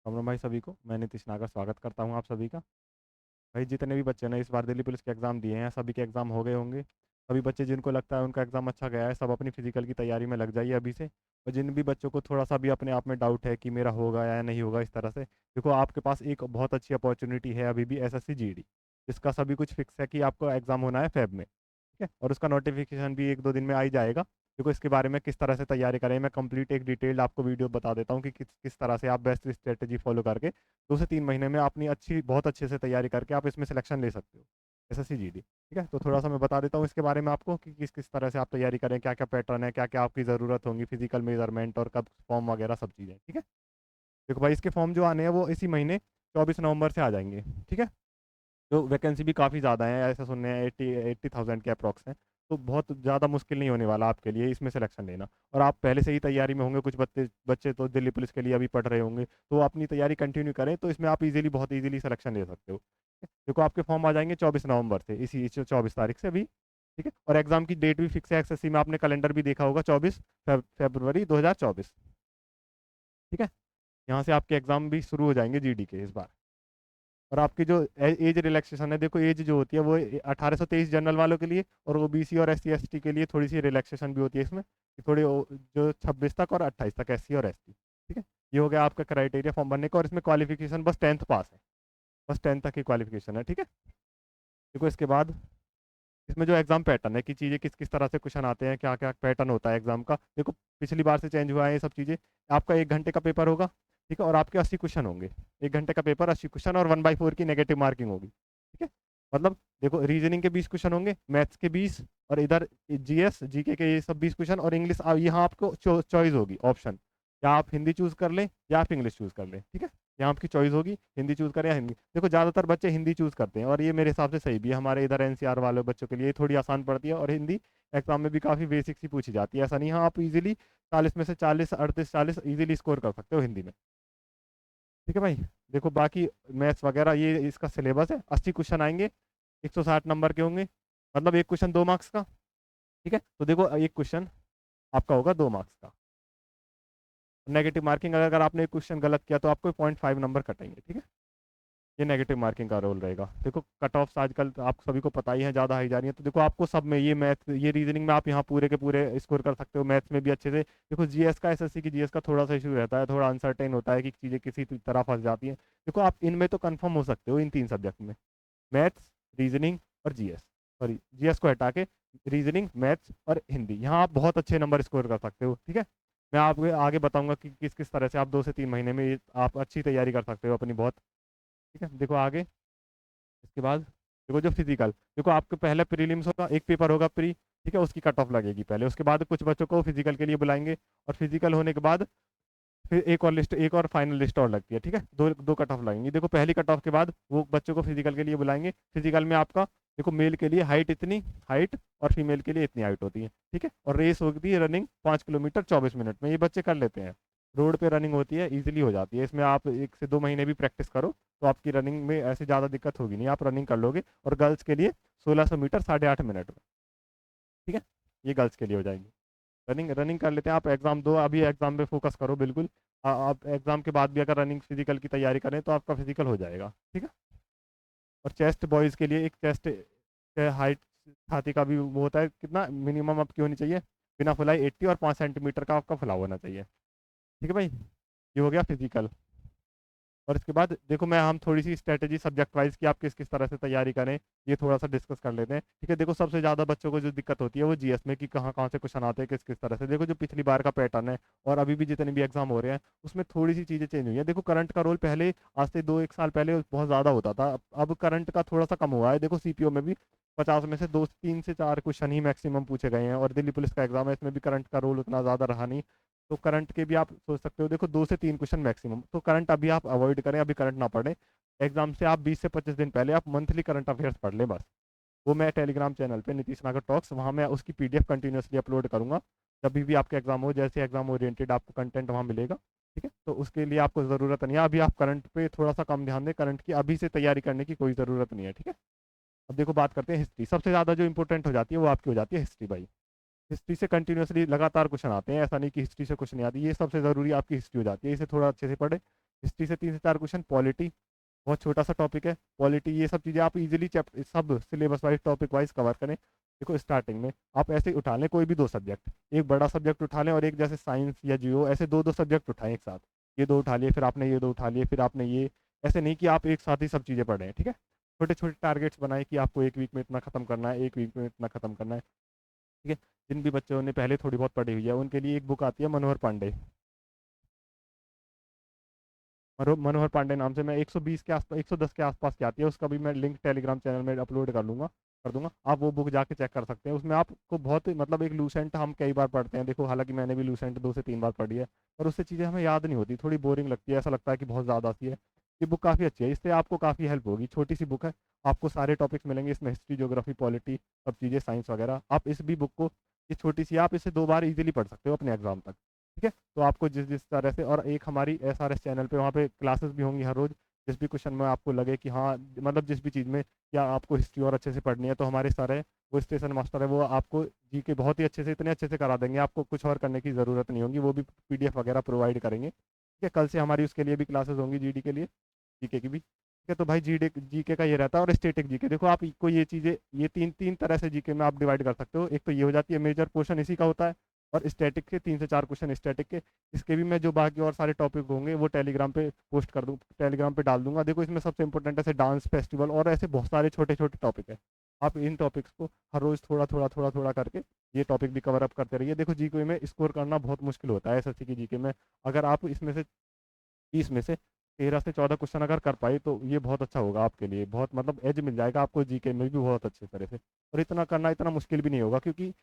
राम राम भाई सभी को। मैं नीतीश नागर स्वागत करता हूँ आप सभी का। भाई जितने भी बच्चे ने इस बार दिल्ली पुलिस के एग्ज़ाम दिए हैं सभी के एग्ज़ाम हो गए होंगे। सभी बच्चे जिनको लगता है उनका एग्ज़ाम अच्छा गया है सब अपनी फिजिकल की तैयारी में लग जाइए अभी से। और जिन भी बच्चों को थोड़ा सा भी अपने आप में डाउट है कि मेरा होगा या नहीं होगा इस तरह से, देखो आपके पास एक बहुत अच्छी अपॉर्चुनिटी है अभी भी एसएससी जीडी, जिसका सभी कुछ फिक्स है कि आपको एग्ज़ाम होना है फेब में। ठीक है, और उसका नोटिफिकेशन भी एक दो दिन में आ ही जाएगा। देखो इसके बारे में किस तरह से तैयारी करें मैं कंप्लीट एक डिटेल आपको वीडियो बता देता हूँ कि किस किस तरह से आप बेस्ट स्ट्रेटेजी फॉलो करके 2 से 3 महीने में अपनी अच्छी बहुत अच्छे से तैयारी करके आप इसमें सिलेक्शन ले सकते हो एसएससी जीडी। ठीक है, तो थोड़ा सा मैं बता देता हूँ इसके बारे में आपको कि किस किस तरह से आप तैयारी करें, क्या क्या पैटर्न है, क्या क्या आपकी ज़रूरत होगी, फिजिकल मेजरमेंट और कब फॉर्म वगैरह सब चीज़ें। ठीक है, देखो भाई इसके फॉर्म जो आने हैं वो इसी महीने 24 नवंबर से आ जाएंगे। ठीक है, तो वैकेंसी भी काफ़ी ज़्यादा है, ऐसा सुनने हैं 80,000 के अप्रॉक्स हैं। तो बहुत ज़्यादा मुश्किल नहीं होने वाला आपके लिए इसमें सिलेक्शन लेना। और आप पहले से ही तैयारी में होंगे, कुछ बच्चे बच्चे तो दिल्ली पुलिस के लिए अभी पढ़ रहे होंगे, तो वो अपनी तैयारी कंटिन्यू करें तो इसमें आप इजीली बहुत इजीली सिलेक्शन ले सकते हो। देखो आपके फॉर्म आ जाएंगे 24 नवंबर से, इसी 24 तारीख से अभी। ठीक है, और एग्जाम की डेट भी फिक्स है एसएससी में, आपने कैलेंडर भी देखा होगा, 24 फरवरी 2024। ठीक है, यहाँ से आपके एग्जाम भी शुरू हो जाएंगे जीडी के इस बार। और आपकी जो एज रिलैक्सेशन है, देखो एज जो होती है वो 1823 जनरल वालों के लिए, और ओबीसी और SC ST के लिए थोड़ी सी रिलैक्सेशन भी होती है इसमें कि थोड़ी जो 26 तक और 28 तक SC और ST। ठीक है, ये हो गया आपका क्राइटेरिया फॉर्म भरने का, और इसमें क्वालिफिकेशन बस 10th पास है, बस 10th तक की क्वालिफिकेशन है। ठीक है, देखो इसके बाद इसमें जो एग्जाम पैटर्न है कि चीज़ें किस किस तरह से क्वेश्चन आते हैं, क्या क्या पैटर्न होता है एग्जाम का, देखो पिछली बार से चेंज हुआ है ये सब चीज़ें। आपका 1 घंटे का पेपर होगा। ठीक है, और आपके 80 क्वेश्चन होंगे। 1 घंटे का पेपर, 80 क्वेश्चन, और 1/4 की नेगेटिव मार्किंग होगी। ठीक है, मतलब देखो रीजनिंग के 20 क्वेश्चन होंगे, मैथ्स के 20, और इधर जीएस जीके के ये सब 20 क्वेश्चन, और इंग्लिश यहाँ आपको चॉइस होगी ऑप्शन, या आप हिंदी चूज कर लें या आप इंग्लिश चूज कर लें। ठीक है, यहाँ आपकी चॉइस होगी हिंदी चूज करें या हिंदी। देखो ज़्यादातर बच्चे हिंदी चूज करते हैं, और ये मेरे हिसाब से सही भी है, हमारे इधर एनसीआर वाले बच्चों के लिए थोड़ी आसान पड़ती है, और हिंदी एग्जाम में भी काफ़ी बेसिक सी पूछी जाती है। ऐसा नहीं, हाँ आप इजीली 40 में से 40, 38, 40 इजीली स्कोर कर सकते हो हिंदी में। ठीक है भाई, देखो बाकी मैथ्स वगैरह ये इसका सिलेबस है, 80 क्वेश्चन आएंगे, 160 नंबर के होंगे, मतलब एक क्वेश्चन 2 मार्क्स का। ठीक है, तो देखो एक क्वेश्चन आपका होगा 2 मार्क्स का। नेगेटिव मार्किंग, अगर आपने एक क्वेश्चन गलत किया तो आपको 0.5 नंबर कटेंगे। ठीक है, ये नेगेटिव मार्किंग का रोल रहेगा। देखो कट ऑफ्स आजकल तो आप सभी को पता ही है, ज़्यादा हाई जा रही है, तो देखो आपको सब में ये मैथ ये रीजनिंग में आप यहाँ पूरे के पूरे स्कोर कर सकते हो, मैथ्स में भी अच्छे से। देखो जीएस का, एसएससी की जीएस का थोड़ा सा इशू रहता है, थोड़ा अनसर्टेन होता है कि चीज़ें किसी तरह फंस जाती हैं। देखो आप इनमें तो कन्फर्म हो सकते हो इन 3 सब्जेक्ट में, मैथ्स, रीजनिंग और जीएस। सॉरी, जीएस को हटा के रीजनिंग, मैथ्स और हिंदी, यहाँ आप बहुत अच्छे नंबर स्कोर कर सकते हो। ठीक है, मैं आपको आगे बताऊंगा कि किस किस तरह से आप 2 से 3 महीने में आप अच्छी तैयारी कर सकते हो अपनी बहुत। ठीक है, देखो आगे इसके बाद देखो जो फिजिकल, देखो आपके पहले प्रीलिम्स होगा, एक पेपर होगा प्री। ठीक है, उसकी कट ऑफ लगेगी पहले, उसके बाद कुछ बच्चों को फिजिकल के लिए बुलाएंगे, और फिजिकल होने के बाद फिर एक और लिस्ट, एक और फाइनल लिस्ट और लगती है। ठीक है, दो दो कट ऑफ लगेंगी। देखो पहली कट ऑफ के बाद वो बच्चों को फिजिकल के लिए बुलाएंगे। फिजिकल में आपका देखो मेल के लिए हाइट इतनी हाइट, और फीमेल के लिए इतनी हाइट होती है। ठीक है, और रेस होती है रनिंग 5 किलोमीटर 24 मिनट में, ये बच्चे कर लेते हैं। रोड पे रनिंग होती है, इजीली हो जाती है, इसमें आप 1 से 2 महीने भी प्रैक्टिस करो तो आपकी रनिंग में ऐसे ज़्यादा दिक्कत होगी नहीं, आप रनिंग कर लोगे। और गर्ल्स के लिए 1600 मीटर 8.5 मिनट में। ठीक है, ये गर्ल्स के लिए हो जाएंगी। रनिंग रनिंग कर लेते हैं, आप एग्जाम दो, अभी एग्जाम पे फोकस करो बिल्कुल। आप एग्जाम के बाद भी अगर रनिंग फिजिकल की तैयारी करें तो आपका फिजिकल हो जाएगा। ठीक है, और चेस्ट बॉयज़ के लिए एक चेस्ट हाइट, छाती का भी वो होता है, कितना मिनिमम आपकी होनी चाहिए, बिना फुलाई 80, और 5 सेंटीमीटर का आपका फुलाव होना चाहिए। ठीक है भाई, ये हो गया फिजिकल। और इसके बाद देखो मैं हम थोड़ी सी स्ट्रेटेजी सब्जेक्ट वाइज की आप किस किस तरह से तैयारी करें, ये थोड़ा सा डिस्कस कर लेते हैं। ठीक है, देखो सबसे ज़्यादा बच्चों को जो दिक्कत होती है वो जीएस में, कि कहाँ कहाँ से क्वेश्चन आते हैं किस किस तरह से। देखो जो पिछली बार का पैटर्न है और अभी भी जितने भी एग्जाम हो रहे हैं उसमें थोड़ी सी चीज़ें चेंज हुई हैं। देखो करंट का रोल पहले, आज से 2 1 साल पहले बहुत ज़्यादा होता था, अब करंट का थोड़ा सा कम हुआ है। देखो सीपीओ में भी 50 में से 2 3 से 4 क्वेश्चन ही मैक्सिमम पूछे गए हैं, और दिल्ली पुलिस का एग्जाम है इसमें भी करंट का रोल उतना ज़्यादा रहा नहीं। तो करंट के भी आप सोच सकते हो, देखो 2 से 3 क्वेश्चन मैक्सिमम, तो करंट अभी आप अवॉइड करें, अभी करंट ना पढ़ें। एग्जाम से आप 20 से 25 दिन पहले आप मंथली करंट अफेयर्स पढ़ लें बस। वो मैं टेलीग्राम चैनल पे नीतीश नागर टॉक्स, वहाँ मैं उसकी पीडीएफ कंटिन्यूसली अपलोड करूँगा। जब भी आपके एग्जाम हो, जैसे एग्जाम ओरिएंटेड आपको कंटेंट वहाँ मिलेगा। ठीक है, तो उसके लिए आपको ज़रूरत नहीं है, अभी आप करंट पे थोड़ा सा कम ध्यान दें, करंट की अभी से तैयारी करने की कोई ज़रूरत नहीं है। ठीक है, अब देखो बात करते हैं हिस्ट्री, सबसे ज़्यादा जो इंपॉर्टेंट हो जाती है वो आपकी हो जाती है हिस्ट्री भाई। हिस्ट्री से कंटिन्यूसली लगातार क्वेश्चन आते हैं, ऐसा नहीं कि हिस्ट्री से कुछ नहीं आती, ये सबसे ज़रूरी आपकी हिस्ट्री हो जाती है, इसे थोड़ा अच्छे से पढ़े। हिस्ट्री से 3 से 4 क्वेश्चन, पॉलिटी बहुत छोटा सा टॉपिक है, पॉलिटी ये सब चीज़ें आप इजीली चैप्टर सब syllabus wise topic wise cover करें। देखो स्टार्टिंग में आप ऐसे ही उठा लें कोई भी 2 सब्जेक्ट, एक बड़ा सब्जेक्ट उठा लें और एक जैसे साइंस या जियो, ऐसे दो दो सब्जेक्ट उठाएं एक साथ। ये दो उठा लिए, फिर आपने ये दो उठा लिए, फिर आपने ये, ऐसे नहीं कि आप एक साथ ही सब चीज़ें पढ़ रहे हैं, ठीक है। छोटे छोटे टारगेट्स बनाएं कि आपको एक वीक में इतना खत्म करना है, एक वीक में इतना खत्म करना है, ठीक है। जिन भी बच्चों ने पहले थोड़ी बहुत पढ़ी हुई है उनके लिए एक बुक आती है मनोहर पांडे, मनोहर पांडे नाम से, मैं 120 के आसपास, 110 के आसपास की आती है, उसका भी मैं लिंक टेलीग्राम चैनल में अपलोड कर दूंगा, आप वो बुक जाके चेक कर सकते हैं। उसमें आपको बहुत मतलब एक लूसेंट हम कई बार पढ़ते हैं, देखो हालांकि मैंने भी लूसेंट 2 से 3 बार पढ़ी है, पर उससे चीज़ें हमें याद नहीं होती, थोड़ी बोरिंग लगती है, ऐसा लगता है कि बहुत ज़्यादा सी है। ये बुक काफ़ी अच्छी है, इससे आपको काफ़ी हेल्प होगी, छोटी सी बुक है, आपको सारे टॉपिक्स मिलेंगे इसमें, हिस्ट्री ज्योग्राफी पॉलिटी सब चीज़ें साइंस वगैरह। आप इस भी बुक को, ये छोटी सी, आप इसे 2 बार इजीली पढ़ सकते हो अपने एग्जाम तक, ठीक है। तो आपको जिस जिस तरह से, और एक हमारी SRS चैनल पे वहाँ पे क्लासेस भी होंगी हर रोज़, जिस भी क्वेश्चन में आपको लगे कि हाँ मतलब जिस भी चीज़ में या आपको हिस्ट्री और अच्छे से पढ़नी है, तो हमारे सर है वो स्टेशन मास्टर है, वो आपको जीके बहुत ही अच्छे से, इतने अच्छे से करा देंगे, आपको कुछ और करने की ज़रूरत नहीं होगी, वो भी PDF वगैरह प्रोवाइड करेंगे, ठीक है। कल से हमारी उसके लिए भी क्लासेस होंगी, GD के लिए, जीके की भी, ठीक है। तो भाई जीके का ये रहता है, और स्टेटिक जीके देखो आप को ये चीज़ें, ये तीन तीन तरह से जीके में आप डिवाइड कर सकते हो। एक तो ये हो जाती है मेजर पोर्शन इसी का होता है, और स्टैटिक के 3 से 4 क्वेश्चन स्टैटिक के, इसके भी मैं जो बाकी और सारे टॉपिक होंगे वो टेलीग्राम पे पोस्ट कर दूँ, टेलीग्राम पे डाल दूंगा। देखो इसमें सबसे इंपॉर्टेंट ऐसे डांस फेस्टिवल और ऐसे बहुत सारे छोटे छोटे टॉपिक है, आप इन टॉपिक्स को हर रोज थोड़ा थोड़ा थोड़ा थोड़ा करके ये टॉपिक भी कवर अप करते रहिए। देखो जीके में स्कोर करना बहुत मुश्किल होता है, SSC की जीके में, अगर आप इसमें से 30 में से 13 से 14 क्वेश्चन अगर कर पाए तो ये बहुत अच्छा होगा आपके लिए, बहुत मतलब एज मिल जाएगा आपको जीके में भी बहुत अच्छे तरह से। और इतना करना इतना मुश्किल भी नहीं होगा, क्योंकि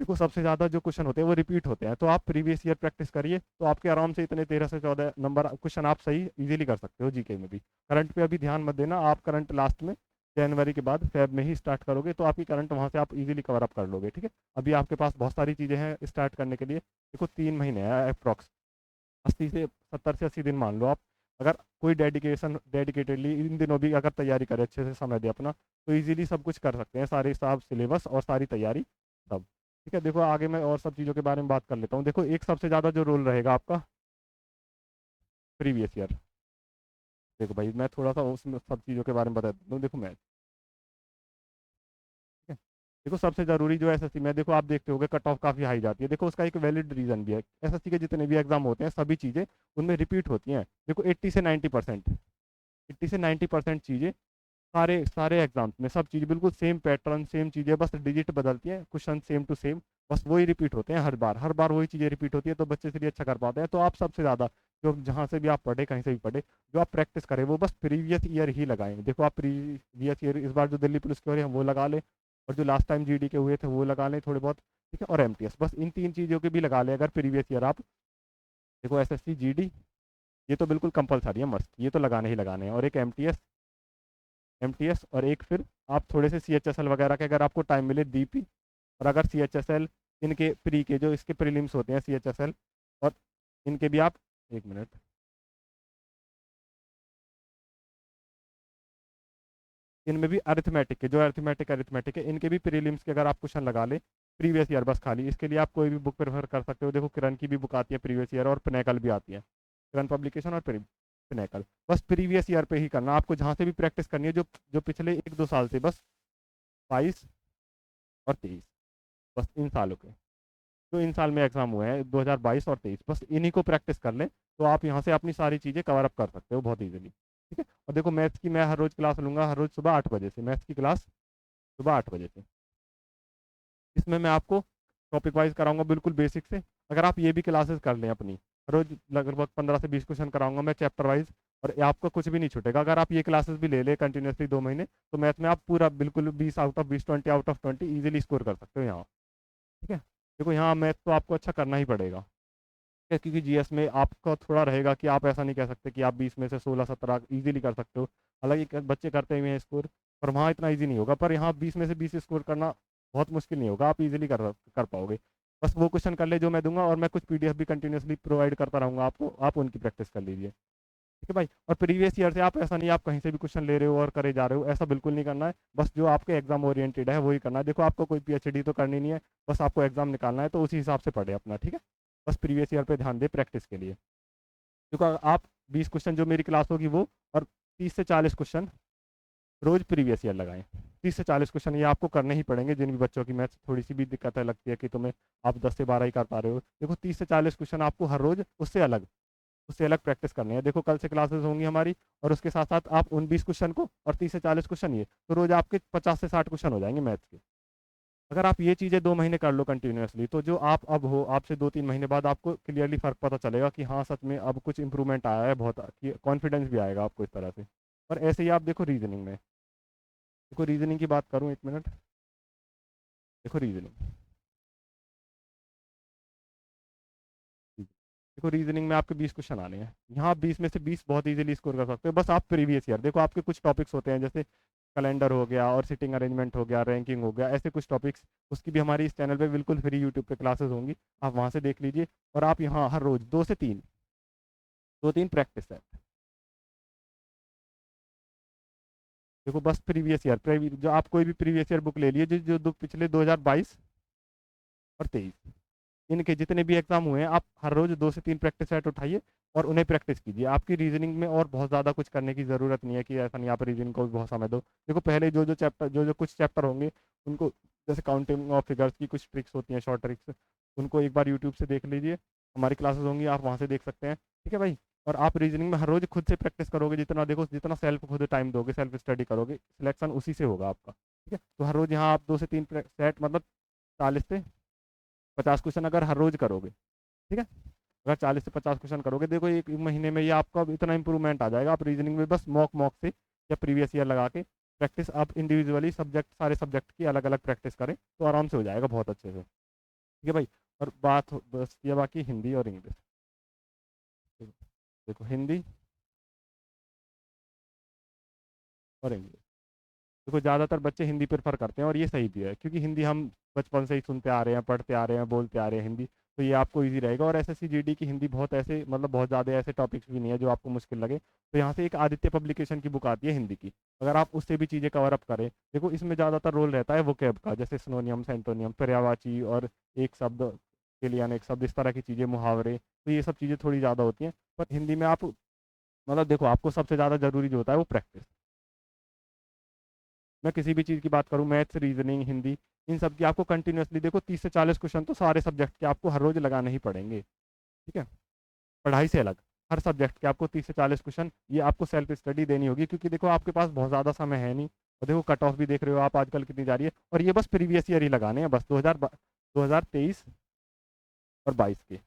देखो सबसे ज़्यादा जो क्वेश्चन होते हैं वो रिपीट होते हैं, तो आप प्रीवियस ईयर प्रैक्टिस करिए तो आपके आराम से इतने 13 से 14 नंबर क्वेश्चन आप सही इजीली कर सकते हो जीके में भी। करंट पे अभी ध्यान मत देना, आप करंट लास्ट में जनवरी के बाद फेब में ही स्टार्ट करोगे तो आपकी करंट वहाँ से आप इजीली कवर अप कर लोगे, ठीक है। अभी आपके पास बहुत सारी चीज़ें हैं स्टार्ट करने के लिए, देखो 3 महीने हैं अप्रॉक्स, 70 से 80 दिन मान लो आप। अगर कोई डेडिकेटेडली इन दिनों भी अगर तैयारी करे, अच्छे से समय दे अपना, तो इजीली सब कुछ कर सकते हैं, सारे हिसाब सिलेबस और सारी तैयारी सब, ठीक है। देखो आगे मैं और सब चीज़ों के बारे में बात कर लेता हूँ। देखो एक सबसे ज़्यादा जो रोल रहेगा आपका प्रीवियस ईयर, देखो भाई मैं थोड़ा सा उसमें सब चीज़ों के बारे में बता देता हूँ। देखो मैं, ठीक है, देखो सबसे ज़रूरी जो SSC में, देखो आप देखते होगे कट ऑफ काफ़ी हाई जाती है, देखो उसका एक वैलिड रीज़न भी है। SSC के जितने भी एग्जाम होते हैं सभी चीज़ें उनमें रिपीट होती हैं, देखो 80 से 90%, 80 से 90% चीज़ें सारे सारे एग्जाम्स में सब चीज़ बिल्कुल सेम पैटर्न, सेम चीज़ें, बस डिजिट बदलती हैं, क्वेश्चन सेम टू सेम, बस वही रिपीट होते हैं हर बार वही चीज़ें रिपीट होती है, तो बच्चे इसलिए अच्छा कर पाते हैं। तो आप सबसे ज़्यादा जो जहाँ से भी आप पढ़े, कहीं से भी पढ़े, जो आप प्रैक्टिस करें वो बस प्रीवियस ईयर ही लगाएं। देखो आप प्रीवियस ईयर इस बार जो दिल्ली पुलिस के हो रहे हैं वो लगा लें, और जो लास्ट टाइम GD के हुए थे वो लगा लें थोड़े बहुत, ठीक है, और MTS, बस इन 3 चीज़ों के भी लगा लें अगर प्रीवियस ईयर आप। देखो SSC GD ये तो बिल्कुल कंपलसरी है, मस्त, ये तो लगाने ही लगाने हैं, और एक MTS और एक फिर आप थोड़े से CHSL वगैरह के अगर आपको टाइम मिले DP, और अगर CHSL इनके प्री के जो इसके प्रीलिम्स होते हैं CHSL, और इनके भी आप, एक मिनट, इनमें भी अरिथमेटिक के जो अरिथमेटिक है इनके भी प्रीलिम्स के अगर आप क्वेश्चन लगा ले प्रीवियस ईयर बस खाली, इसके लिए आप कोई भी बुक प्रेफर कर सकते हो। देखो किरण की भी बुक आती है प्रीवियस ईयर, और पिनेकल भी आती है, किरण पब्लिकेशन और पिनेकल, बस प्रीवियस ईयर पे ही करना आपको, जहाँ से भी प्रैक्टिस करनी है, जो जो पिछले 1-2 साल से, बस 22 और 23, बस इन सालों के, जो इन साल में एग्जाम हुए हैं 2022 और 23, बस इन्हीं को प्रैक्टिस कर लें तो आप यहाँ से अपनी सारी चीज़ें कवर अप कर सकते हो बहुत ईजिली, ठीक है। और देखो मैथ्स की मैं हर रोज़ क्लास लूँगा, हर रोज़ सुबह 8 बजे से, मैथ्स की क्लास सुबह 8 बजे से, इसमें मैं आपको टॉपिक वाइज कराऊंगा बिल्कुल बेसिक से। अगर आप ये भी क्लासेस कर लें अपनी, रोज लगभग 15 से 20 क्वेश्चन कराऊंगा मैं चैप्टर वाइज, और आपका कुछ भी नहीं छूटेगा। अगर आप ये क्लासेस भी ले लें कंटिन्यूसली 2 महीने, तो मैथ में आप पूरा बिल्कुल 20 out of 20, 20 out of 20 easily score कर सकते हो यहाँ, ठीक है। देखो यहाँ मैथ तो आपको अच्छा करना ही पड़ेगा, है, क्योंकि GS में आपका थोड़ा रहेगा कि आप ऐसा नहीं कह सकते कि आप 20 में से 16-17 इजीली कर सकते हो, हालांकि बच्चे करते हुए हैं स्कोर, पर वहाँ इतना इजी नहीं होगा। पर यहाँ 20 में से 20 स्कोर करना बहुत मुश्किल नहीं होगा, आप इजीली कर पाओगे। बस वो क्वेश्चन कर ले जो मैं दूंगा, और मैं कुछ PDF भी कंटिन्यूसली प्रोवाइड करता रहूँगा आपको, आप उनकी प्रैक्टिस कर लीजिए, ठीक है भाई। और प्रीवियस ईयर से आप ऐसा नहीं आप कहीं से भी क्वेश्चन ले रहे हो और करे जा रहे हो, ऐसा बिल्कुल नहीं करना है, बस जो आपके एग्जाम ओरिएंटेड है वही करना है। देखो आपको कोई PhD तो करनी नहीं है, बस आपको एग्जाम निकालना है, तो उसी हिसाब से पढ़े अपना, ठीक है। बस प्रीवियस ईयर पे ध्यान दे प्रैक्टिस के लिए, क्योंकि आप 20 क्वेश्चन जो मेरी क्लास होगी वो, और 30 से 40 क्वेश्चन रोज प्रीवियस ईयर लगाएं। 30 से 40 क्वेश्चन ये आपको करने ही पड़ेंगे, जिन भी बच्चों की मैथ्स थोड़ी सी भी दिक्कत है, लगती है कि तुम्हें आप 10 से 12 ही कर पा रहे हो, देखो 30 से 40 क्वेश्चन आपको हर रोज उससे अलग प्रैक्टिस करनी है। देखो कल से क्लासेस होंगी हमारी, और उसके साथ साथ आप उन 20 क्वेश्चन को और 30 से 40 क्वेश्चन ये, तो रोज आपके 50 से 60 क्वेश्चन हो जाएंगे मैथ्स के। अगर आप ये चीज़ें 2 महीने कर लो कंटिन्यूअसली, तो जो आप अब हो, आपसे 2-3 महीने बाद आपको क्लियरली फर्क पता चलेगा कि हाँ सच में अब कुछ इंप्रूवमेंट आया है बहुत, कॉन्फिडेंस भी आएगा आपको इस तरह से। और ऐसे ही आप देखो रीजनिंग में, देखो रीजनिंग की बात करूँ, 1 मिनट, देखो रीजनिंग, देखो रीजनिंग में आपके 20 क्वेश्चन आने हैं, यहाँ आप 20 में से 20 बहुत इजीली स्कोर कर सकते हो। बस आप प्रीवियस ईयर देखो, आपके कुछ टॉपिक्स होते हैं जैसे कैलेंडर हो गया और सिटिंग अरेंजमेंट हो गया, रैंकिंग हो गया, ऐसे कुछ टॉपिक्स, उसकी भी हमारी इस चैनल पे बिल्कुल फ्री यूट्यूब पे क्लासेस होंगी, आप वहाँ से देख लीजिए। और आप यहाँ हर रोज 2 से 3 प्रैक्टिस है। देखो बस प्रीवियस ईयर, जो आप कोई भी प्रीवियस ईयर बुक ले लिए, जो पिछले 2022 और 23, इनके जितने भी एग्जाम हुए हैं, आप हर रोज 2 से 3 प्रैक्टिस सेट उठाइए और उन्हें प्रैक्टिस कीजिए। आपकी रीजनिंग में और बहुत ज़्यादा कुछ करने की ज़रूरत नहीं है, कि ऐसा नहीं आप रीजनिंग को भी बहुत समय दो। देखो पहले जो कुछ चैप्टर होंगे उनको, जैसे काउंटिंग ऑफ फिगर्स की कुछ ट्रिक्स होती हैं, शॉर्ट ट्रिक्स, उनको एक बार यूट्यूब से देख लीजिए, हमारी क्लासेस होंगी, आप वहाँ से देख सकते हैं, ठीक है भाई। और आप रीजनिंग में हर रोज खुद से प्रैक्टिस करोगे, जितना देखो जितना सेल्फ खुद टाइम दोगे, सेल्फ स्टडी करोगे, सिलेक्शन उसी से होगा आपका, ठीक है। तो हर रोज यहाँ आप 2 से 3 सेट, मतलब 40 से 50 क्वेश्चन अगर हर रोज करोगे, ठीक है, अगर 40 से 50 क्वेश्चन करोगे, देखो एक महीने में ये आपका इतना इंप्रूवमेंट आ जाएगा। आप रीजनिंग में बस मॉक मॉक से या प्रीवियस ईयर लगा के प्रैक्टिस, आप इंडिविजुअली सब्जेक्ट, सारे सब्जेक्ट की अलग अलग प्रैक्टिस करें तो आराम से हो जाएगा बहुत अच्छे से, ठीक है भाई। और बस ये बाकी हिंदी और इंग्लिश, देखो देखो, हिंदी और इंग्लिश, देखो ज़्यादातर बच्चे हिंदी प्रेफर करते हैं, और ये सही भी है, क्योंकि हिंदी हम बचपन से ही सुनते आ रहे हैं, पढ़ते आ रहे हैं, बोलते आ रहे हैं हिंदी, तो ये आपको इजी रहेगा। और एसएससी जीडी की हिंदी बहुत ऐसे, मतलब बहुत ज़्यादा ऐसे टॉपिक्स भी नहीं है जो आपको मुश्किल लगे, तो यहाँ से एक आदित्य पब्लिकेशन की बुक आती है हिंदी की, अगर आप उससे भी चीज़ें कवर अप करें, देखो इसमें ज़्यादातर रोल रहता है वोकैब का, जैसे सिनोनियम, सेंटोनियम, पर्यायवाची, और एक शब्द के लिए अनेक शब्द, इस तरह की चीज़ें, मुहावरे, तो ये सब चीज़ें थोड़ी ज़्यादा होती हैं। पर हिंदी में आप, मतलब देखो आपको सबसे ज़्यादा ज़रूरी जो होता है वो प्रैक्टिस। मैं किसी भी चीज़ की बात करूँ, मैथ्स, रीजनिंग, हिंदी, इन सब की आपको कंटिन्यूअसली देखो 30 से 40 क्वेश्चन तो सारे सब्जेक्ट के आपको हर रोज लगाने ही पड़ेंगे, ठीक है, पढ़ाई से अलग, हर सब्जेक्ट के आपको 30 से 40 क्वेश्चन, ये आपको सेल्फ स्टडी देनी होगी, क्योंकि देखो आपके पास बहुत ज़्यादा समय है नहीं, और देखो कट ऑफ भी देख रहे हो आप आजकल कितनी जा रही है, और ये बस प्रीवियस ईयर ही लगाने हैं, बस 2023 और 22 के,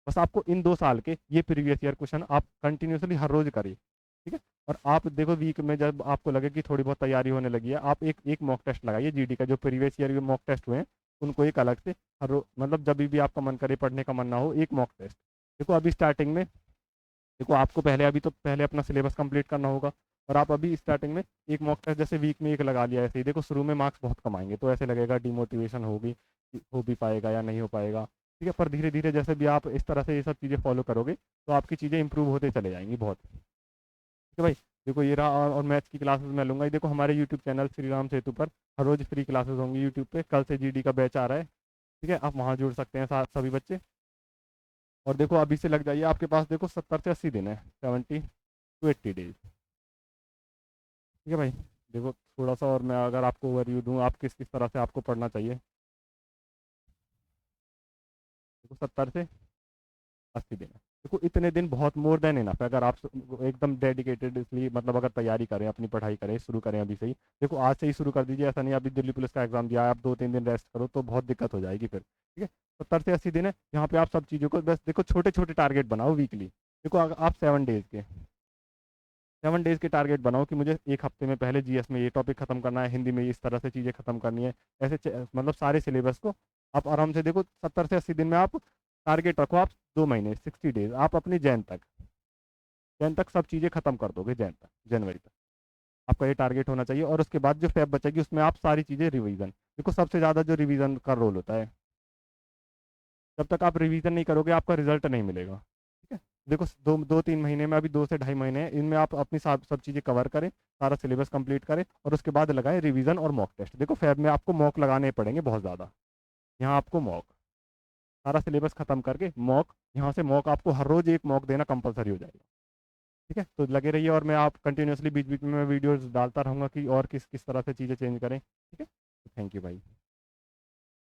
बस आपको इन 2 साल के ये प्रीवियस ईयर क्वेश्चन आप कंटिन्यूसली हर रोज करिए, ठीक है। और आप देखो वीक में जब आपको लगे कि थोड़ी बहुत तैयारी होने लगी है, आप एक एक मॉक टेस्ट लगाइए जीडी का, जो प्रीवियस ईयर के मॉक टेस्ट हुए हैं उनको एक अलग से मतलब जब भी आपका मन करे, पढ़ने का मन ना हो, एक मॉक टेस्ट। देखो अभी स्टार्टिंग में, देखो आपको पहले अपना सिलेबस कंप्लीट करना होगा, और आप अभी स्टार्टिंग में एक मॉक टेस्ट जैसे वीक में एक लगा लिया, ऐसे ही देखो शुरू में मार्क्स बहुत कम आएंगे, तो ऐसे लगेगा डिमोटिवेशन होगी कि हो भी पाएगा या नहीं हो पाएगा, ठीक है। पर धीरे धीरे जैसे भी आप इस तरह से ये सब चीज़ें फॉलो करोगे, तो आपकी चीज़ें इंप्रूव होते चले जाएंगी बहुत, ठीक है भाई। देखो ये रहा, और मैथ्स की क्लासेस मैं लूँगा, ये देखो हमारे यूट्यूब चैनल श्री राम सेतु पर हर रोज़ फ्री क्लासेस होंगी यूट्यूब पे, कल से जीडी का बैच आ रहा है, ठीक है, आप वहाँ जुड़ सकते हैं सभी बच्चे। और देखो अभी से लग जाइए, आपके पास देखो 70 से 80 दिन है, 70 to 80 डेज, ठीक है भाई। देखो थोड़ा सा और मैं अगर आपको ओवरव्यू दूँ, आप किस किस तरह से आपको पढ़ना चाहिए, देखो 70 से 80 दिन है, देखो इतने दिन बहुत मोर देन इनफ है, अगर आप एकदम डेडिकेटेडली, मतलब अगर तैयारी करें, अपनी पढ़ाई करें, शुरू करें अभी से ही, देखो आज से ही शुरू कर दीजिए, ऐसा नहीं अभी दिल्ली पुलिस का एग्जाम दिया है, आप 2-3 दिन रेस्ट करो तो बहुत दिक्कत हो जाएगी फिर, ठीक है। 70 से 80 दिन है, यहाँ पे आप सब चीज़ों को बस देखो छोटे छोटे टारगेट बनाओ वीकली, देखो अगर आप 7 डेज के टारगेट बनाओ कि मुझे एक हफ्ते में पहले जीएस में ये टॉपिक खत्म करना है, हिंदी में इस तरह से चीज़ें खत्म करनी है, ऐसे मतलब सारे सिलेबस को आप आराम से देखो 70 से 80 दिन में आप टारगेट रखो, आप 2 महीने 60 डेज आप अपनी जैन तक सब चीज़ें खत्म कर दोगे, जैन तक, जनवरी तक आपका ये टारगेट होना चाहिए। और उसके बाद जो फैब बचेगी उसमें आप सारी चीज़ें रिवीजन, देखो सबसे ज़्यादा जो रिवीजन का रोल होता है, जब तक आप रिवीजन नहीं करोगे आपका रिजल्ट नहीं मिलेगा, ठीक है। देखो 2-3 महीने में, अभी 2 से ढाई महीने हैं, इनमें आप अपनी सब चीज़ें कवर करें, सारा सिलेबस कंप्लीट करें, और उसके बाद लगाएं रिवीजन और मॉक टेस्ट। देखो फैब में आपको मॉक लगाने पड़ेंगे बहुत ज़्यादा, यहाँ आपको मॉक, सारा सिलेबस ख़त्म करके मॉक, यहाँ से मॉक आपको हर रोज़ एक मॉक देना कंपलसरी हो जाएगा। ठीक है, तो लगे रहिए और मैं आप कंटिन्यूअसली बीच बीच में वीडियोस डालता रहूँगा कि और किस किस तरह से चीज़ें चेंज करें। ठीक है, थैंक यू भाई।